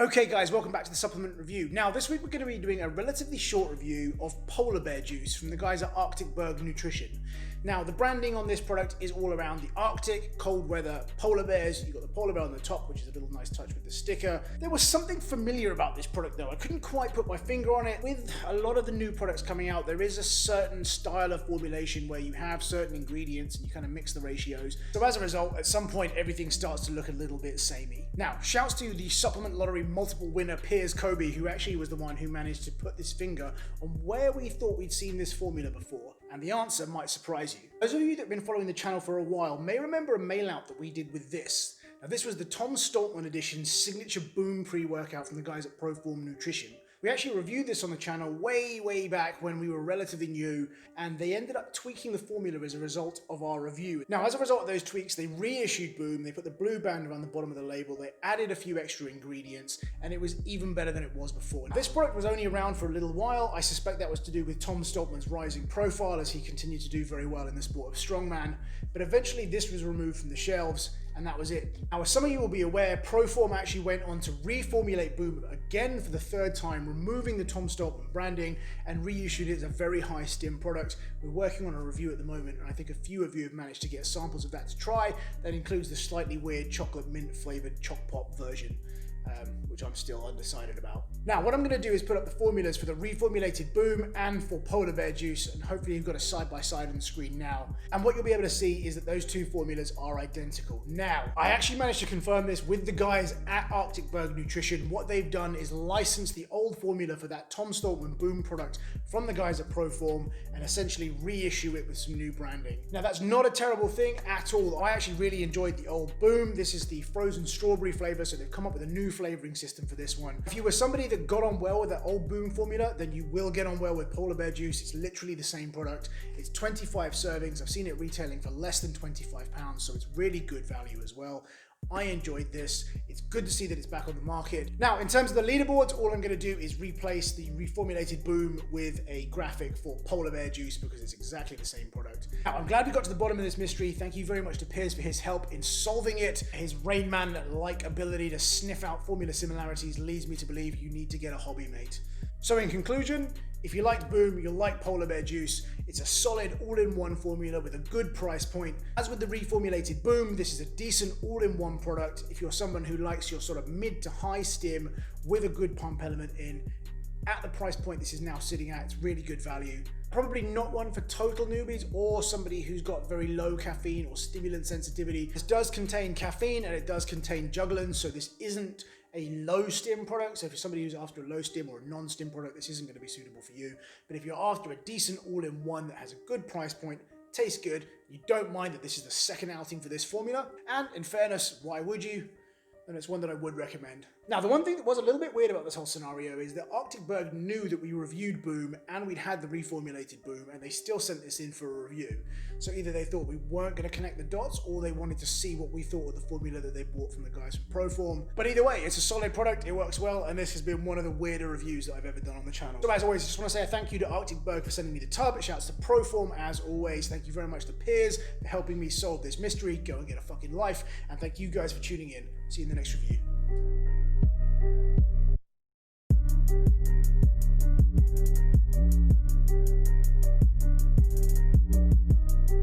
Okay guys, welcome back to the supplement review. Now this week we're going to be doing a relatively short review of polar bear juice from the guys at ARCTIC-BERG NUTRITION. Now the branding on this product is all around the Arctic, cold weather, polar bears. You've got the polar bear on the top, which is a little nice touch with the sticker. There was something familiar about this product though. I couldn't quite put my finger on it. With a lot of the new products coming out, there is a certain style of formulation where you have certain ingredients and you kind of mix the ratios. So as a result, at some point everything starts to look a little bit samey. Now, shouts to the supplement lottery multiple winner Piers Kobe, who actually was the one who managed to put this finger on where we thought we'd seen this formula before. And the answer might surprise you. Those of you that have been following the channel for a while may remember a mail out that we did with this. Now this was the Tom Stoltman edition signature boom pre-workout from the guys at Proform Nutrition. We actually reviewed this on the channel way back when we were relatively new, and they ended up tweaking the formula as a result of our review. Now, as a result of those tweaks, they reissued Boom, they put the blue band around the bottom of the label, they added a few extra ingredients, and it was even better than it was before. This product was only around for a little while. I suspect that was to do with Tom Stoltman's rising profile as he continued to do very well in the sport of strongman, but eventually this was removed from the shelves, and that was it. Now, as some of you will be aware, Proform actually went on to reformulate Boom again for the third time, removing the Tom Stoltman branding and reissued it as a very high stim product. We're working on a review at the moment, and I think a few of you have managed to get samples of that to try. That includes the slightly weird chocolate mint flavored Choc Pop version, which I'm still undecided about. Now, what I'm going to do is put up the formulas for the reformulated Boom and for polar bear juice, and hopefully you've got a side-by-side on the screen now. And what you'll be able to see is that those two formulas are identical. Now, I actually managed to confirm this with the guys at ARCTIC-BERG Nutrition. What they've done is license the old formula for that Tom Stoltman Boom product from the guys at Proform and essentially reissue it with some new branding. Now, that's not a terrible thing at all. I actually really enjoyed the old Boom. This is the frozen strawberry flavor, so they've come up with a new flavoring system for this one. If you were somebody that got on well with that old Boom formula, then you will get on well with polar bear juice. It's literally the same product. It's 25 servings. I've seen it retailing for less than £25, so it's really good value as well. I enjoyed this. It's good to see that it's back on the market. Now, in terms of the leaderboards, all I'm going to do is replace the reformulated Boom with a graphic for polar bear juice because it's exactly the same product. Now, I'm glad we got to the bottom of this mystery. Thank you very much to Piers for his help in solving it. His Rain Man-like ability to sniff out formula similarities leads me to believe you need to get a hobby, mate. So in conclusion, if you liked Boom, you'll like polar bear juice. It's a solid all-in-one formula with a good price point. As with the reformulated Boom, this is a decent all-in-one product. If you're someone who likes your sort of mid to high stim with a good pump element in, at the price point this is now sitting at, it's really good value. Probably not one for total newbies or somebody who's got very low caffeine or stimulant sensitivity. This does contain caffeine and it does contain juglans, so this isn't a low stim product. So if you're somebody who's after a low stim or a non-stim product, this isn't going to be suitable for you. But if you're after a decent all-in-one that has a good price point, tastes good, you don't mind that this is the second outing for this formula, and in fairness, why would you? And it's one that I would recommend. Now, the one thing that was a little bit weird about this whole scenario is that ARCTIC-BERG knew that we reviewed Boom and we'd had the reformulated Boom, and they still sent this in for a review. So either they thought we weren't going to connect the dots, or they wanted to see what we thought of the formula that they bought from the guys from Proform. But either way, it's a solid product, it works well, and this has been one of the weirder reviews that I've ever done on the channel. So as always, I just want to say a thank you to ARCTIC-BERG for sending me the tub. Shouts to Proform as always. Thank you very much to Piers for helping me solve this mystery. Go and get a fucking life. And thank you guys for tuning in. See you in the next review.